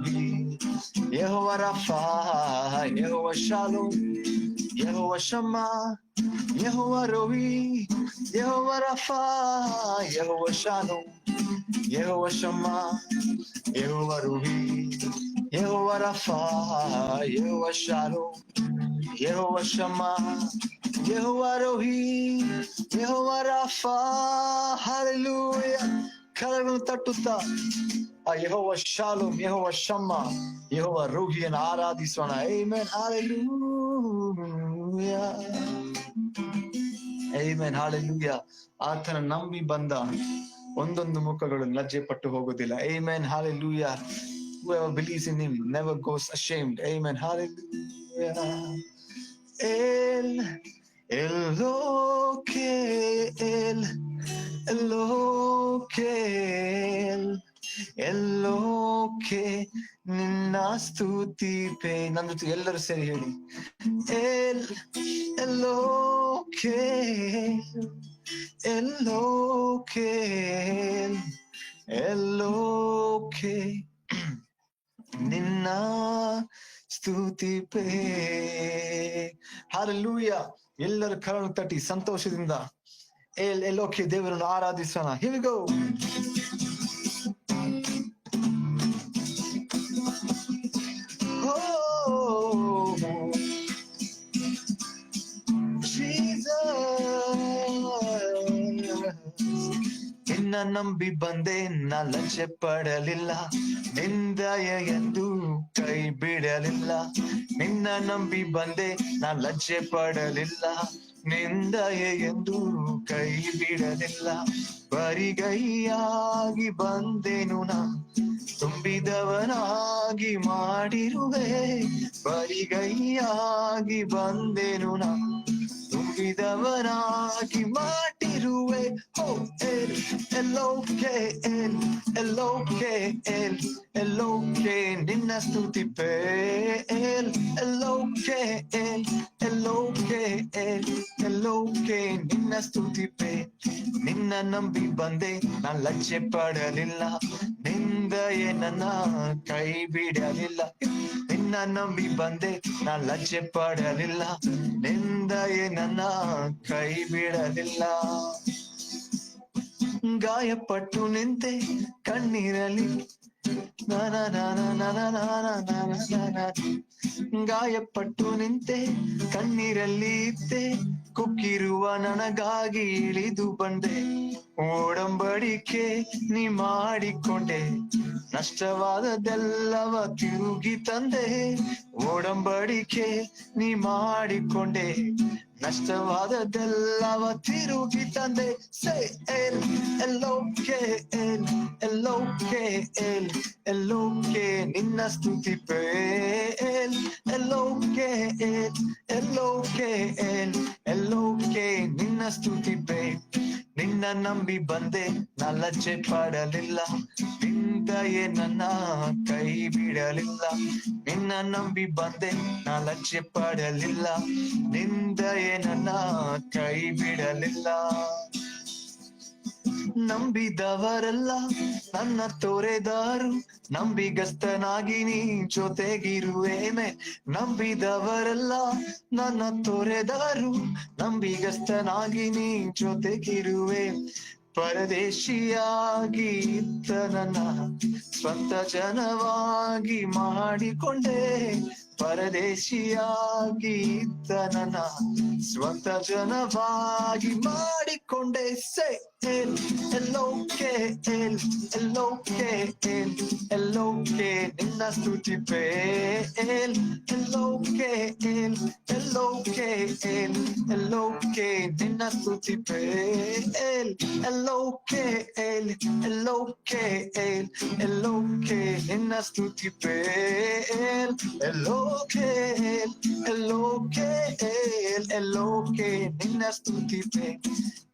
Yehovah Rapha, Yehovah Shalom, Yehovah Shammah, Yehovah Rohi, Yehovah Rapha, Yehovah Shalom, Yehovah Shammah, Yehovah Rohi, Yehovah Rapha, Yehovah Shalom, Yehovah Shammah, Yehovah Rohi, Yehovah Rapha. Hallelujah. ಕರಗಳನ್ನು ತಟ್ಟುತ್ತಾ ಆ ಯೆಹೋವ shalom, ಯೆಹೋವ ಶಮ್ಮ, ಯೆಹೋವ ರೋಹಿಯನ್ನು ಆರಾಧಿಸೋಣ. Amen. Hallelujah, amen, hallelujah. ಆತನ ನಂಬಿ ಬಂದ ಒಂದೊಂದು ಮುಖಗಳು ಲಜ್ಜೆ ಪಟ್ಟು ಹೋಗುವುದಿಲ್ಲ. Amen, hallelujah. Whoever believes in him never goes ashamed. Amen, hallelujah. El Elokel, Elokel, Eloke, ನಿನ್ನ ಸ್ತುತಿಪೆ. ನನ್ನ ಜೊತೆ ಎಲ್ಲರೂ ಸೇರಿ ಹೇಳಿ, ಎಲ್ ಎಲೋಕೆ, ಎಲೋಕೆ, ಎಲೋಕೆ, ನಿನ್ನ ಸ್ತುತಿಪೆ. ಹಲ್ಲೆಲೂಯಾ. ಎಲ್ಲರೂ ಕರಳು ತಟ್ಟಿ ಸಂತೋಷದಿಂದ ಎಲ್ ಎಲೋಕೆ ದೇವರನ್ನು ಆರಾಧಿಸೋಣ. Here we go. Oh, Jesus, ನಿನ್ನ ನಂಬಿ ಬಂದೆ, ನಾ ಲಜ್ಜೆ ಪಡಲಿಲ್ಲ, ನಿಂದಯ ಎಂದು ಕೈ ಬಿಡಲಿಲ್ಲ. ನಿನ್ನ ನಂಬಿ ಬಂದೆ, ನಾ ಲಜ್ಜೆ ಪಡಲಿಲ್ಲ, ನಿಂದಯ ಎಂದು ಕೈ ಬಿಡಲಿಲ್ಲ. ಬರಿಗೈಯಾಗಿ ಬಂದೆನು ನಾ, ತುಂಬಿದವನಾಗಿ ಮಾಡಿರುವೆ. ಬರಿಗೈಯಾಗಿ ಬಂದೆನು ನಾ, ತುಂಬಿದವನಾಗಿ ಮಾಡಿರುವೆ. ಓ ಎಲ್ ಎಲೋಕೆ, ಎಲ್ ಎಲೋಕೆ, ಎಲ್ ಎಲೋಕೆ, ನಿನ್ನ ಸ್ತುತಿಪೆ. ಎಲ್ ಎಲೋಕೆ, ಎಲ್ ಎಲೋಕೆ, ಎಲ್ ಎಲೋಕೆ, ನಿನ್ನ ಸ್ತುತಿಪೆ. ನಿನ್ನ ನಂಬಿ ಬಂದೆ, ನಾ ಲಜ್ಜೆ ಪಡಲಿಲ್ಲ, ನಿಂದಯೇ ನನ್ನ ಕೈ ಬಿಡಲಿಲ್ಲ. ನಿನ್ನ ನಂಬಿ ಬಂದೆ, ನಾ ಲಜ್ಜೆ ಪಡಲಿಲ್ಲ, ನಿಂದಯೇ ನನ್ನ ಕೈ ಬಿಡಲಿಲ್ಲ. ಗಾಯಪಟ್ಟು ನಿಂತೆ ಕಣ್ಣೀರಲಿ, ಗಾಯಪಟ್ಟು ನಿಂತೆ ಕಣ್ಣೀರಲ್ಲಿ ಇದ್ದೆ, ಕುಕ್ಕಿರುವ ನನಗಾಗಿ ಇಳಿದು ಬಂದೆ. ಓಡಂಬಡಿಕೆ ನೀ ಮಾಡಿಕೊಂಡೆ, ನಷ್ಟವಾದದೆಲ್ಲವ ತಿರುಗಿ ತಂದೆ. ಓಡಂಬಡಿಕೆ ನೀ ಮಾಡಿಕೊಂಡೆ, ನಷ್ಟವಾದದೆಲ್ಲವ ತಿರುಗಿ ತಂದೆ. ಸೇ ಎಲ್ ಎಲೋಕೆ, ಎಲ್ ಎಲೋಕೆ, ಎಲ್ ಎಲೋಕೆ, ನಿನ್ನ ಸ್ತುತಿಪೆ. ಎಲ್ ಎಲೋಕೆ, ಎಲ್ ಎಲೋಕೆ, ಎಲ್ ಎಲೋಕೆ, ನಿನ್ನ ಸ್ತುತಿಪೆ. ನಿನ್ನ ನಂಬಿ ಬಂದೆ, ನಾ ಲಜ್ಜೆ ಪಡಲಿಲ್ಲ, ನಿಂದಯೇ ನನ್ನ ಕೈ ಬಿಡಲಿಲ್ಲ. ನಿನ್ನ ನಂಬಿ ಬಂದೆ, ನಾ ಲಜ್ಜೆ ಪಡಲಿಲ್ಲ, ನಿಂದಯೇ ನನ್ನ ಕೈ ಬಿಡಲಿಲ್ಲ. ನಂಬಿದವರೆಲ್ಲ ನನ್ನ ತೊರೆದಾರು, ನಂಬಿಗಸ್ತನಾಗಿ ನೀ ಜೊತೆಗಿರುವೇನೆ. ನಂಬಿದವರೆಲ್ಲ ನನ್ನ ತೊರೆದಾರು, ನಂಬಿಗಸ್ತನಾಗಿ ನೀ ಜೊತೆಗಿರುವೆ. ಪರದೇಶಿಯಾಗಿ ಇದ್ದ ನನ್ನ ಸ್ವಂತ ಜನವಾಗಿ ಮಾಡಿಕೊಂಡೆ. ಪರದೇಶಿಯಾಗಿ ಇದ್ದ ನನ್ನ ಸ್ವಂತ ಜನವಾಗಿ ಮಾಡಿಕೊಂಡೆ. ಸೇ ಎಲ್ ಎಲೋಕೆ, ಎಲ್ ಎಲೋಕೆ, ಎಲ್ ಎಲೋಕೆ, ನಿನ್ನ ಸ್ತುತಿಪೆ. ಎಲ್ ಎಲೋಕೆ, ಎಲ್ ಎಲೋಕೆ, ಎಲ್ ಎಲೋಕೆ, ನಿನ್ನ ಸ್ತುತಿಪೆ. ಎಲ್ ಎಲೋಕೆ, ಎಲ್ ಎಲೋಕೆ, ಎಲ್ ಎಲೋಕೆ, ನಿನ್ನ ಸ್ತುತಿಪೆ. ಎಲ್ ಎಲೋಕೆ, ಎಲ್ ಎಲೋಕೆ, ಎಲ್ ಎಲೋಕೆ, ನಿನ್ನ ಸ್ತುತಿಪೆ.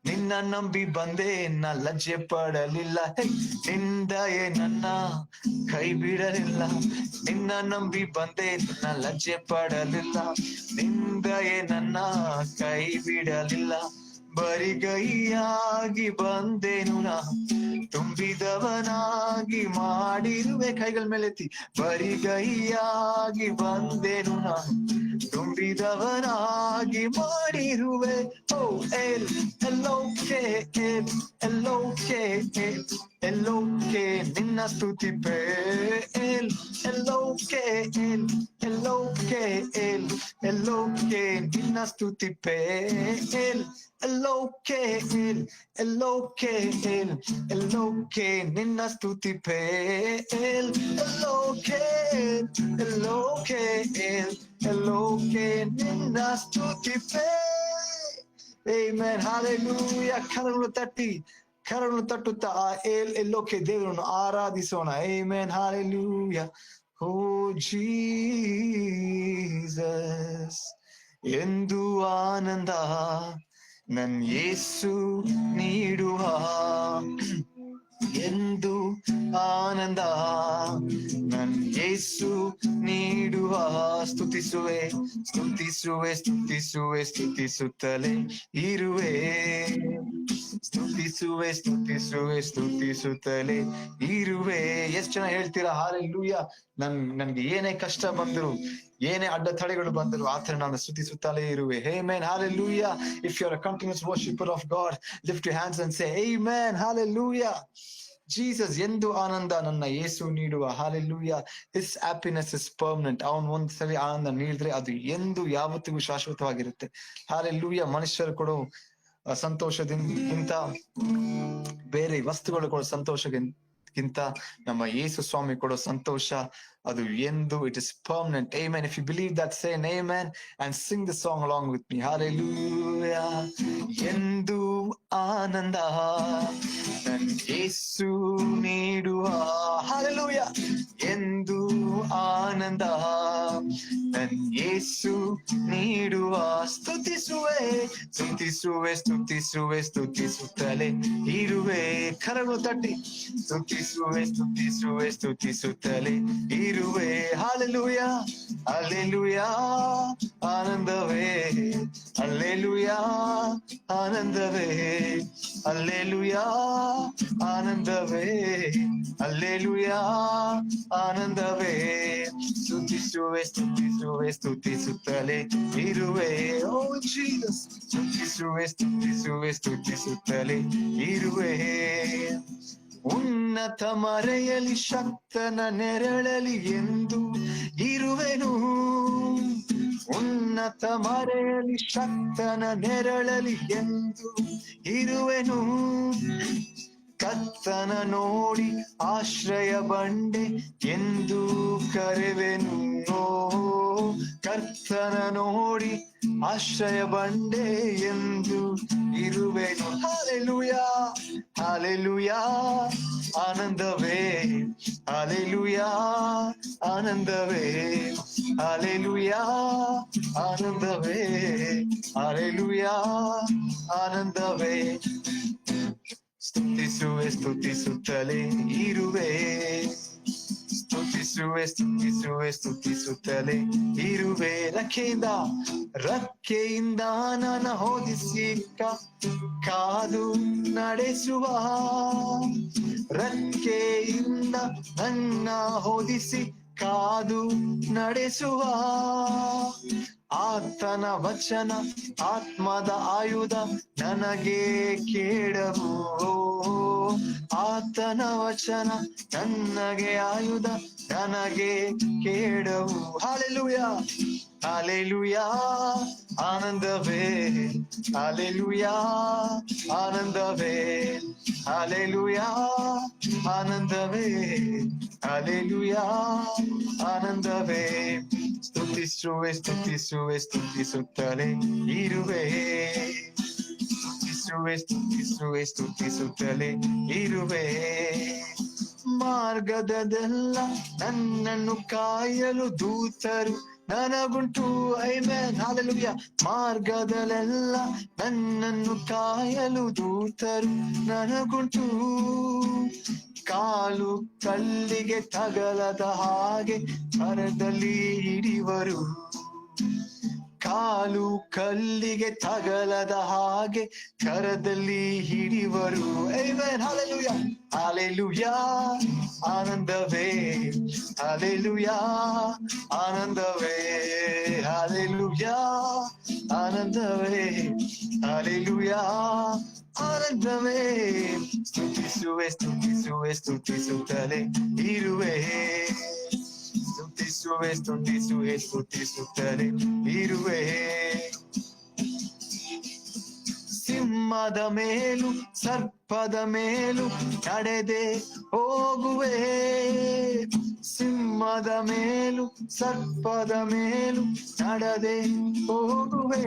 ನಿನ್ನ ನಂಬಿ ಬಂದೆ, ನಾ ಲಜ್ಜೆ ಪಡಲಿಲ್ಲ, ನಿಂದಯೇ ನನ್ನ ಕೈ ಬಿಡಲಿಲ್ಲ. ನಿನ್ನ ನಂಬಿ ಬಂದೆ, ನಾ ಲಜ್ಜೆ ಪಡಲಿಲ್ಲ, ನಿಂದಯೇ ನನ್ನ ಕೈ ಬಿಡಲಿಲ್ಲ. ಬರಿಗೈಯಾಗಿ ಬಂದೆನು ನಾ, ತುಂಬಿದವನಾಗಿ ಮಾಡಿರುವೆ. ಕೈಗಳ ಮೇಲೆತ್ತಿ. ಬರಿಗೈಯಾಗಿ ಬಂದೆನು ನಾನು, ತುಂಬಿದವನಾಗಿ ಮಾಡಿರುವೆ. ಓ ಎಲ್ ಎಲ್ಲೋಕೆ ಎಲ್ ಎಲ್ಲೋಕೆ ಎಲ್ ಎಲ್ಲೋಕೆ ನಿನ್ನ ಸ್ತುತಿಪೆ. ಎಲ್ ಎಲ್ಲೋಕೆ ಎಲ್ ಎಲ್ಲೋಕೆ ಎಲ್ ಎಲ್ಲೋಕೆ ನಿನ್ನ ಸ್ತುತಿಪೆ. ಎಲ್ ಎಲ್ಲೋಕೆ ಎಲ್ ಎಲ್ಲೋಕೆ ಎಲ್ ಎಲ್ಲೋಕೆ ನಿನ್ನ ಸ್ತುತಿಪೆ. ಎಲ್ ಎಲ್ಲೋಕೆ ಎಲ್ಲೋಕೆ ಎಲ್ ಎಲ್ಲೋಕೆ ನಿನ್ನ ಸ್ತುತಿಪೆ. Amen. Hallelujah. ಕರಗಳು ತಟ್ಟುತ್ತಾ ಆ ಎಲ್ಲೋಕೆ ದೇವರನ್ನು ಆರಾಧಿಸೋಣ. Amen. Hallelujah. Oh Jesus. ಎಂದು ಆನಂದ ನನ್ ಯೇಸು ನೀಡುವ, ಎಂದು ಆನಂದ ನನ್ ಯೇಸು ನೀಡುವ. ಸ್ತುತಿಸುವೆ ಸ್ತುತಿಸುವೆ ಸ್ತುತಿಸುವೆ ಸ್ತುತಿಸುತ್ತಲೇ ಇರುವೆ. ಸ್ತುತಿಸುವೆ ಸ್ತುತಿಸುವೆ ಸ್ತುತಿಸುತ್ತಲೇ ಇರುವೆ. ಎಷ್ಟು ಜನ ಹೇಳ್ತೀರಾ ಹಾಲೆಲೂಯಾ? ನನ್ಗೆ ಏನೇ ಕಷ್ಟ ಬಂದ್ರು, ಏನೇ ಅಡ್ಡತಡೆಗಳು ಬಂದರು, ಆತರ ನಾನು ಸ್ತುತಿಸುತ್ತಲೇ ಇರುವೆ. Amen. Hallelujah. If you're a continuous worshipper of God, lift your hands and say Amen. Hallelujah. Jesus, ಎಂದು ಆನಂದ ನನ್ನ ಯೇಸು ನೀಡುವ. Hallelujah. His happiness is permanent. ಅವನು ಒಂದ್ಸಲಿ ಆನಂದ ನೀಡಿದ್ರೆ ಅದು ಎಂದು ಯಾವತ್ತಿಗೂ ಶಾಶ್ವತವಾಗಿರುತ್ತೆ. Hallelujah. ಮನುಷ್ಯರು ಕೊಡೋ ಸಂತೋಷದಿಂದ ಬೇರೆ ವಸ್ತುಗಳು ಕೊಡೋ ಸಂತೋಷಕ್ಕಿಂತ ನಮ್ಮ ಯೇಸು ಸ್ವಾಮಿ ಕೊಡೋ ಸಂತೋಷ ಅದು ಎಂದು, it is permanent. Amen. If you believe that, say an amen and sing the song along with me. Hallelujah. ಎಂದು ಆನಂದ ನನ್ ಯೇಸು ನೀಡುವ. Hallelujah. ಎಂದು ಆನಂದ ನನ್ ಯೇಸು ನೀಡುವ. ಸ್ತುತಿಸುವೆ ಸ್ತುತಿಸುವೆ ಸ್ತುತಿಸುವೆ ಸ್ತುತಿಸುತ್ತಲೇ ಇರುವೆ. ಕರಗಳು ತಟ್ಟಿ. ಸ್ತುತಿಸುವೆ ಸ್ತುತಿಸುವೆ ಸ್ತುತಿಸುತ್ತಲೇ ಇರುವೆ. Hallelujah. Hallelujah. ಆನಂದವೇ. Hallelujah. ಆನಂದವೇ. Hallelujah. ಆನಂದವೇ. Hallelujah. ಆನಂದವೇ. ಸ್ತುತಿಸುವೆ ಸ್ತುತಿಸುವೆ ಸ್ತುತಿಸುತ್ತಲೇ ಇರುವೆ. Oh Jesus. ಸ್ತುತಿಸುವೆ ಸ್ತುತಿಸುವೆ ಸ್ತುತಿಸುತ್ತಲೇ ಇರುವೆ. ಉನ್ನತ ಮರೆಯಲಿ ಶಕ್ತನ ನೆರಳಲಿ ಎಂದು ಇರುವೆನು. ಉನ್ನತ ಮರೆಯಲಿ ಶಕ್ತನ ನೆರಳಲಿ ಎಂದು ಇರುವೆನು. ಕರ್ತನ ನೋಡಿ ಆಶ್ರಯ ಬಂಡೆ ಎಂದು ಕರೆವೆನು. ಕರ್ತನ ನೋಡಿ ಆಶ್ರಯ ಬಂಡೆ ಎಂದು ಇರುವೆನು. Hallelujah. Hallelujah. ಆನಂದವೇ. Hallelujah. ಆನಂದವೇ. Hallelujah. ಆನಂದವೇ. Hallelujah. ಆನಂದವೇ. ಸ್ತುತಿಸುವೆ ಸ್ತುತಿಸುತ್ತಲೇ ಇರುವೆ. ಸ್ತುತಿಸುವೆ ಸ್ತುತಿಸುವೆ ಸ್ತುತಿಸುತ್ತಲೇ ಇರುವೆ. ರೆಕ್ಕೆಯಿಂದ ನನ್ನ ಹೊದಿಸಿ ಕಾದು ನಡೆಸುವ. ರೆಕ್ಕೆಯಿಂದ ನನ್ನ ಹೊದಿಸಿ ಕಾದು ನಡೆಸುವ. ಆತನ ವಚನ ಆತ್ಮದ ಆಯುಧ ನನಗೆ ಕೇಡವು. ಆತನ ವಚನ ನನಗೆ ಆಯುಧ ನನಗೆ ಕೇಡವು. Hallelujah. Hallelujah. ಆನಂದವೇ. Hallelujah. ಆನಂದವೇ. Hallelujah. ಆನಂದವೇ. Hallelujah. ಆನಂದವೇ. ಸ್ತುತಿಸುವೆ ಸ್ತುತಿಸುವೆ ಸ್ತುತಿಸುತ್ತಲೇ ಇರುವೆ. ಸ್ತುತಿಸುವೆ ಸ್ತುತಿಸುವೆ ಸ್ತುತಿಸುತ್ತಲೇ ಇರುವೆ. ಮಾರ್ಗದೆಲ್ಲ ನನ್ನನ್ನು ಕಾಯಲು ದೂತರು ನನಗುಂಟು. Amen. Hallelujah. ಮಾರ್ಗದಲ್ಲೆಲ್ಲ ನನ್ನನ್ನು ಕಾಯಲು ದೂತರು ನನಗುಂಟು. ಕಾಲು ಕಲ್ಲಿಗೆ ತಗಲದ ಹಾಗೆ ಕರದಲ್ಲಿ ಹಿಡಿವರು. ಕಾಲು ಕಲ್ಲಿಗೆ ತಗಲದ ಹಾಗೆ ಕರದಲ್ಲಿ ಹಿಡಿವರು. ಆಮೆನ್. ಹಲ್ಲೆಲೂಯಾ, ಹಲ್ಲೆಲೂಯಾ, ಆನಂದವೇ, ಹಲ್ಲೆಲೂಯಾ, ಆನಂದವೇ, ಹಲ್ಲೆಲೂಯಾ, ಆನಂದವೇ, ಹಲ್ಲೆಲೂಯಾ, ಆನಂದವೇ. ಸ್ತುತಿಸುವೆ, ಸ್ತುತಿಸುವೆ, ಸ್ತುತಿಸುತ್ತಲೇ ಇರುವೆ. ಸ್ತುತಿಸುವೆ, ಸ್ತುತಿಸುವೆ, ಸ್ತುತಿಸುತ್ತಲೇ ಇರುವೆ. ಸಿಂಹದ ಮೇಲೂ ಸರ್ಪದ ಮೇಲೂ ನಡೆದೆ ಹೋಗುವೆ. ಸಿಂಹದ ಮೇಲೂ ಸರ್ಪದ ಮೇಲೂ ನಡೆದೆ ಹೋಗುವೆ.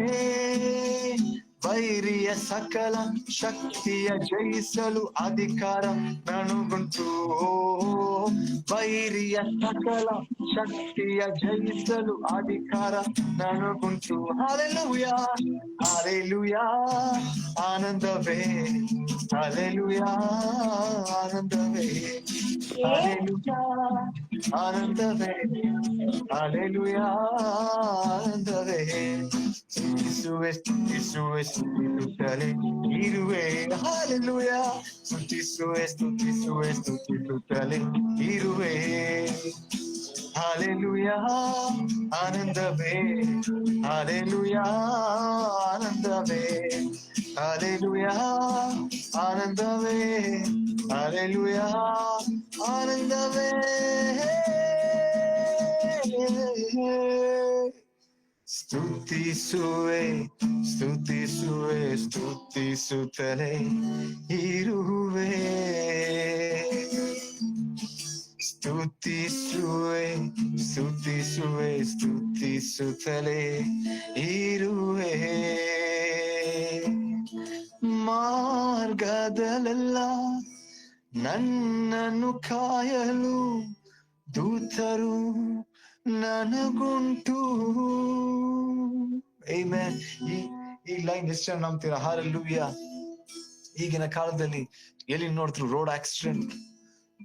ವೈರಿಯ ಸಕಲ ಶಕ್ತಿಯ ಜಯಿಸಲು ಅಧಿಕಾರ ನನಗುಂಟು. ವೈರಿಯ ಸಕಲ ಶಕ್ತಿಯ ಜಯಿಸಲು ಅಧಿಕಾರ ನನಗುಂಟು. ಹಲ್ಲೆಲೂಯಾ, ಹಲ್ಲೆಲೂಯಾ, ಆನಂದವೇ, ಹಲ್ಲೆಲೂಯಾ, ಆನಂದವೇ, ಹಲ್ಲೆಲೂಯಾ, ಆನಂದವೇ, ಹಲ್ಲೆಲೂಯಾ, ಆನಂದವೇ. ಸ್ತುತಿಸುವೆ, ಸ್ತುತಿಸುವೆ, ಸ್ತುತಿಸುತ್ತಲೇ ಇರುವೆ. ಹಲ್ಲೆಲೂಯಾ, ಸ್ತುತಿಸುವೆ, ಸ್ತುತಿಸುವೆ, ಸ್ತುತಿಸುತ್ತಲೇ ಇರುವೆ. ಹಲ್ಲೆಲೂಯಾ, ಆನಂದವೇ, ಹಲ್ಲೆಲೂಯಾ, ಆನಂದವೇ, ಹಲ್ಲೆಲೂಯಾ, ಆನಂದವೇ, ಹಲ್ಲೆಲೂಯಾ, ಆನಂದವೇ. ಸ್ತುತಿಸುವೆ, ಸ್ತುತಿಸುವೆ, ಸ್ತುತಿಸುತ್ತಲೇ ಇರುವೆ. ಸ್ತುತಿಸುವೆ, ಸ್ತುತಿಸುವೆ, ಸ್ತುತಿಸುತ್ತಲೇ ಇರುವೆ. ಮಾರ್ಗದಲ್ಲೆಲ್ಲ ನನ್ನನ್ನು ಕಾಯಲು ದೂತರು ನನಗುಂಟು. ಆಮೆನ್. ಈ ಲೈನ್ ಎಷ್ಟು ಜನ ನಂಬ್ತೀರಾ? ಹಲ್ಲೆಲೂಯಾ. ಈಗಿನ ಕಾಲದಲ್ಲಿ ಎಲ್ಲಿ ನೋಡ್ತಿರು road accident,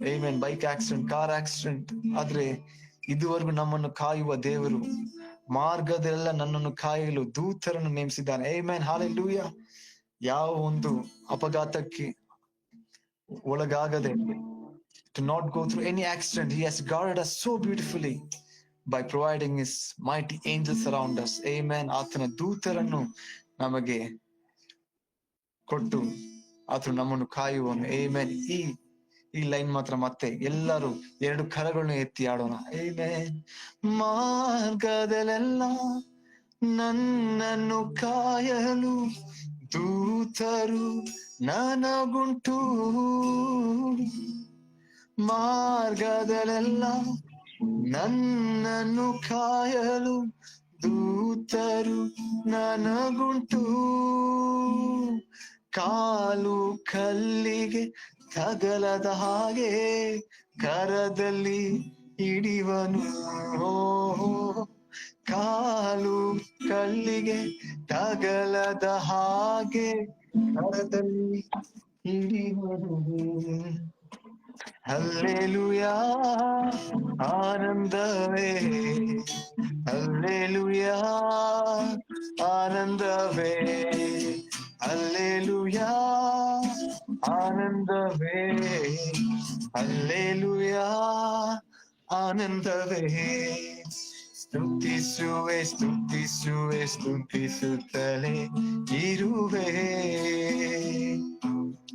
amen, bike accident, car accident. ಆದ್ರೆ ಇದುವರೆಗೂ ನಮ್ಮನ್ನು ಕಾಯುವ ದೇವರು ಮಾರ್ಗದೆಲ್ಲ ನನ್ನನ್ನು ಕಾಯಲು ದೂತರನ್ನು ನೇಮಿಸಿದ್ದಾನೆ. Amen, hallelujah. ಯಾವ ಒಂದು ಅಪಘಾತಕ್ಕೆ ಒಳಗಾಗದೆ, to not go through any accident, he has guarded us so beautifully by providing his mighty angels around us. Amen. ಆತನ ದೂತರನ್ನು ನಮಗೆ ಕೊಟ್ಟು ಆತನು ನಮ್ಮನ್ನು ಕಾಯುವನು. Amen. ಈ ಲೈನ್ ಮಾತ್ರ ಮತ್ತೆ ಎಲ್ಲರೂ ಎರಡು ಕರಗಳನ್ನು ಎತ್ತಿ ಆಡೋಣ. Amen. ಮಾರ್ಗದಲ್ಲೆಲ್ಲ ನನ್ನನ್ನು ಕಾಯಲು ದೂತರು ನನಗುಂಟು. ಮಾರ್ಗದಲ್ಲೆಲ್ಲ ನನ್ನನ್ನು ಕಾಯಲು ದೂತರು ನನಗುಂಟು. ಕಾಲು ಕಲ್ಲಿಗೆ ತಗಲದ ಹಾಗೆ ಕರದಲ್ಲಿ ಹಿಡಿವನು. ಕಾಲು ಕಲ್ಲಿಗೆ ತಗಲದ ಹಾಗೆ ಕರದಲ್ಲಿ ಹಿಡಿವನು. ಹಲ್ಲೆಲೂಯಾ, ಆನಂದವೇ, ಹಲ್ಲೆಲೂಯಾ, ಆನಂದವೇ, ಹಲ್ಲೆಲೂಯಾ, ಆನಂದವೇ, ಹಲ್ಲೆಲೂಯಾ, ಆನಂದವೇ. ಸ್ತುತಿಸುವೆ, ಸ್ತುತಿಸುವೆ, ಸ್ತುತಿಸುತ್ತಲೇ ಇರುವೆ.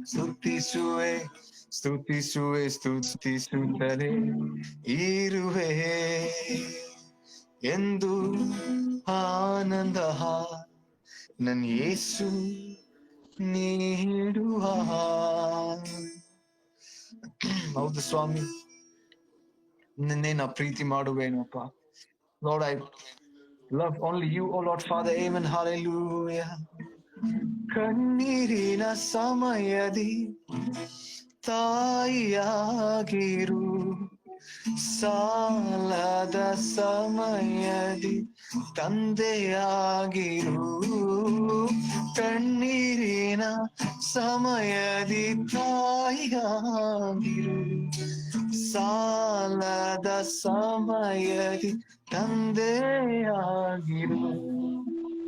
ಸ್ತುತಿಸುವೆ, ಸ್ತುತಿಸುವೆ, ಸ್ತುತಿಸುತ್ತಲೇ ಇರುವೆ. ಎಂದು ಆನಂದ ನನ್ನ ಯೇಸು ನೀಡುವ. ಹೌದು ಸ್ವಾಮಿ, ನಿನ್ನೆ ನಾ ಪ್ರೀತಿ ಮಾಡುವೇನಪ್ಪ. Lord, I love only you, oh Lord Father. Amen. Hallelujah. ಕಣ್ಣೀರಿನ ಸಮಯದಿ ತಾಯಿಯಾಗಿರು, ಸಾಲದ ಸಮಯದಿ ತಂದೆಯಾಗಿರು. ಕಣ್ಣೀರಿನ ಸಮಯದಿ ತಾಯಿಯಾಗಿರು, ಸಾಲದ ಸಮಯದಿ ತಂದೆಯಾಗಿರು.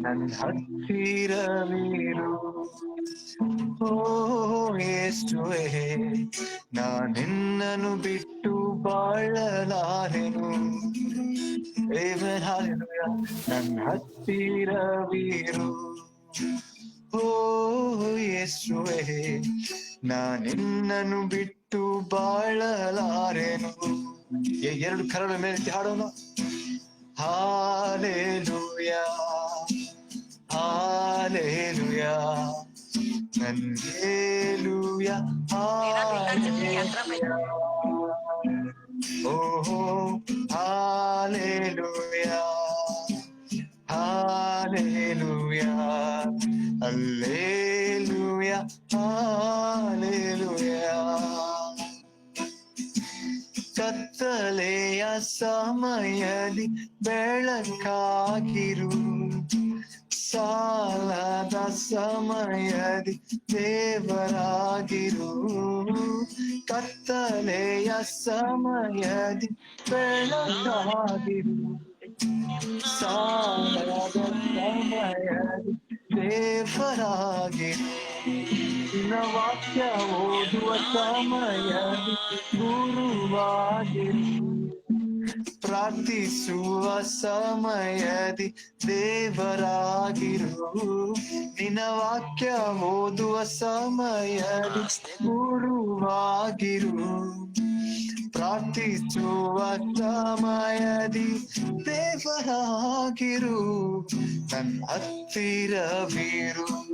ನನ್ನ ಹತ್ತಿರವಿರು. ಓ ಯೇಸುವೇ, ನಾನಿನ್ನನು ಬಿಟ್ಟು ಬಾಳಲಾರೆನು. Amen, hallelujah. ನನ್ನ ಹತ್ತಿರವಿರು. ಓ ಯೇಸುವೇ, ನಾನಿನ್ನನು ಬಿಟ್ಟು ಬಾಳಲಾರೆನು. ಎರಡು ಕರಳ ಮೇಲೆ ಹಾಡೋಣ. Hallelujah, hallelujah, hallelujah, hallelujah. ಓಹೋ ಹಾಲೆಲೂಯಾ, ಹಾಲೆಲೂಯಾ, ಹಲ್ಲೆಲೂಯಾ, ಹಾಲೆಲೂಯಾ. ಕತ್ತಲೆಯ ಸಮಯದಿ ಬೆಳಕಾಗಿರು, ಸಾಲದ ಸಮಯದಿ ದೇವರಾಗಿರು. ಕತ್ತಲೆಯ ಸಮಯದಿ ಬೆಳಕಾಗಿರು, ಸಾಲದ ಸಮಯದಿ ದೇವರಾಗಿರು. ನಿನ್ನ ವಾಕ್ಯ ಓದುವ ಸಮಯದಿ ಗುರುವಾಗಿರು, ಪ್ರಾರ್ಥಿಸುವ ಸಮಯದಿ ದೇವರಾಗಿರು. ನಿನ್ನ ವಾಕ್ಯ ಓದುವ ಸಮಯದಿ ಗುರುವಾಗಿರು, ಪ್ರಾರ್ಥಿಸುವ ಸಮಯದಿ ದೇವರಾಗಿರು. ನನ್ನ ಹತ್ತಿರವಿರು.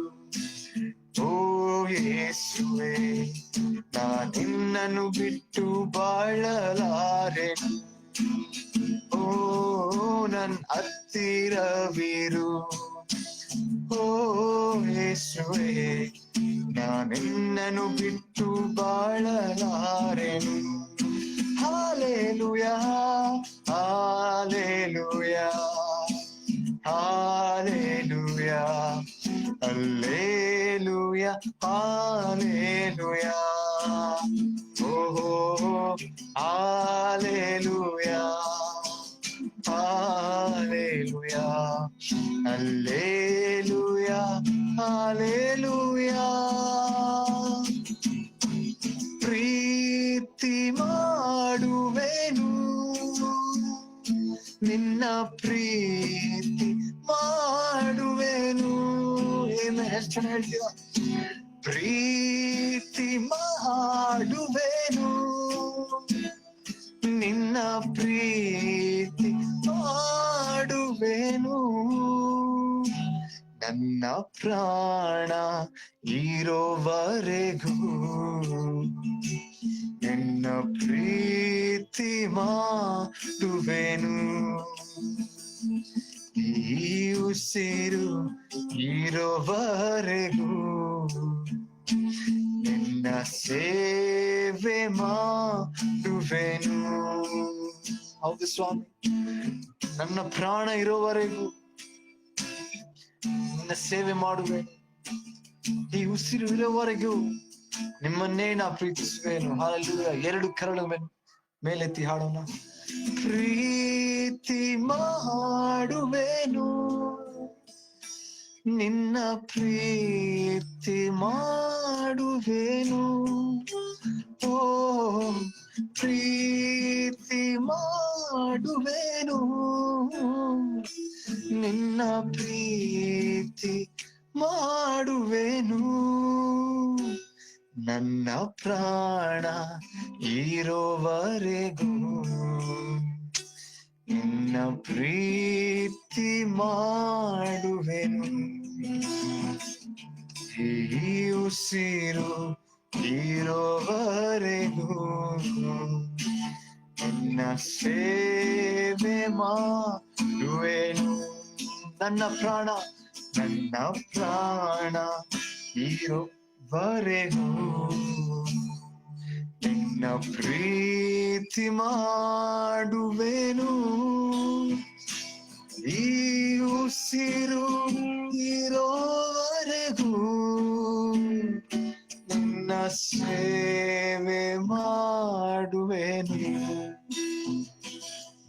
ಓ ಯೇಸುವೇ, ನಾನಿನ್ನನು ಬಿಟ್ಟು ಬಾಳಲಾರೆನು. ಓ ನನ್ನ ಹತ್ತಿರವಿರು. ಓ ಯೇಸುವೇ, ನಾನಿನ್ನನು ಬಿಟ್ಟು ಬಾಳಲಾರೆನು. Hallelujah, hallelujah, hallelujah, hallelujah, hallelujah. ಓಹೋ ಹಾಲೆಲೂಯಾ, ಹಾಲೆಲೂಯಾ, ಹಲ್ಲೆಲೂಯಾ, ಹಾಲೆಲೂಯಾ. ಪ್ರೀತಿ ಮಾಡುವೆನು, ನಿನ್ನ ಪ್ರೀತಿ ಮಾಡುವೆನು. ಏನು ಎಷ್ಟು ಜನ ಹೇಳ್ತೀರಾ? ಪ್ರೀತಿ ಮಾಡುವೆನು, ನಿನ್ನ ಪ್ರೀತಿ ಮಾಡುವೆನು. ನನ್ನ ಪ್ರಾಣ ಇರೋವರೆಗೂ ನಿನ್ನ ಪ್ರೀತಿ ಮಾಡುವೆನು. ಈ ಉಸಿರು ಇರೋವರೆಗೂ ನಿನ್ನ ಸೇವೆ ಮಾಡುವೆನು. ಹೌದು ಸ್ವಾಮಿ, ನನ್ನ ಪ್ರಾಣ ಇರೋವರೆಗೂ ನಿನ್ನ ಸೇವೆ ಮಾಡುವೆನು. ಈ ಉಸಿರು ಇರೋವರೆಗೂ ನಿಮ್ಮನ್ನೇ ನಾ ಪ್ರೀತಿಸುವೆನು. ಹಲ್ಲೆಲೂಯಾ. ಎರಡು ಕರಳು ಮೇಲೆತ್ತಿ ಹಾಡೋಣ. ಪ್ರೀತಿ ಮಾಡುವೆನು, ನಿನ್ನ ಪ್ರೀತಿ ಮಾಡುವೆನು. ಓ ಪ್ರೀತಿ ಮಾಡುವೆನು, ನಿನ್ನ ಪ್ರೀತಿ ಮಾಡುವೆನು. ನನ್ನ ಪ್ರಾಣ ಇರೋವರೆಗೂ ನಿನ್ನ ಪ್ರೀತಿ ಮಾಡುವೆನು. ಈ ಉಸಿರು ಇರೋವರೆಗೂ ನಿನ್ನ ಸೇವೆ ಮಾಡುವೆನು. ನನ್ನ ಪ್ರಾಣ ಇರೋವರೆಗೂ ನಿನ್ನ ಪ್ರೀತಿ ಮಾಡುವೆನು. ಈ ಉಸಿರು ಇರೋವರೆಗೂ ನಿನ್ನ ಸೇವೆ ಮಾಡುವೆನು.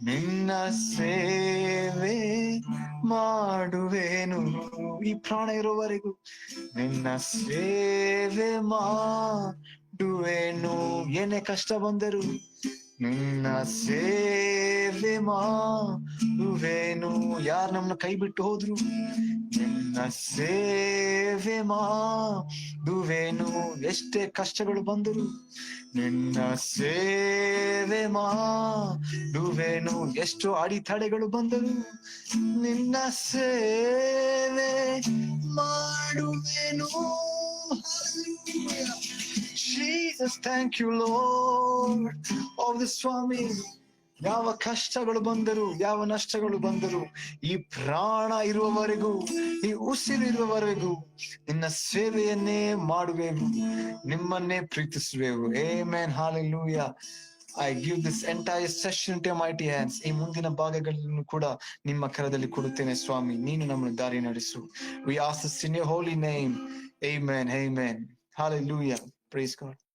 ನಿನ್ನ ನಿನ್ನ ಸೇವೆ ಮಾಡುವೆನು. ಈ ಪ್ರಾಣ ಇರುವವರೆಗೂ ನಿನ್ನ ಸೇವೆ ಮಾಡುವೆನು. ಏನೇ ಕಷ್ಟ ಬಂದರು ನಿನ್ನ ಸೇವೆ ಮಾಡುವೆನು. ಯಾರು ನಮ್ಮನ್ನ ಕೈ ಬಿಟ್ಟು ಹೋದ್ರು ನಿನ್ನ ಸೇವೆ ಮಾಡುವೆನು. ಎಷ್ಟೇ ಕಷ್ಟಗಳು ಬಂದರು ನಿನ್ನ ಸೇವೆ ಮಾಡುವೆನು. ಎಷ್ಟು ಅಡೆತಡೆಗಳು ಬಂದರು ನಿನ್ನ ಸೇವೆ ಮಾಡುವೆನು. Jesus, thank you Lord. Oh the Swami, ಯಾವ ಕಷ್ಟಗಳು ಬಂದರು, ಯಾವ ನಷ್ಟಗಳು ಬಂದರು, ಈ ಪ್ರಾಣ ಇರುವವರೆಗೂ, ಈ ಉಸಿರು ಇರುವವರೆಗೂ ನಿನ್ನ ಸೇವೆಯನ್ನೇ ಮಾಡುವೆವು, ನಿಮ್ಮನ್ನೇ ಪ್ರೀತಿಸುವೆವು. Amen. Hallelujah. I give this entire session into your mighty hands. ಈ ಮುಂದಿನ ಭಾಗಗಳನ್ನು ಕೂಡ ನಿಮ್ಮ ಕರದಲ್ಲಿ ಕೊಡುತ್ತೇನೆ ಸ್ವಾಮಿ. ನೀನು ನಮ್ಮನ್ನು ದಾರಿ ನಡೆಸು. We ask this in your holy name. Amen. Amen. Hallelujah. Praise God.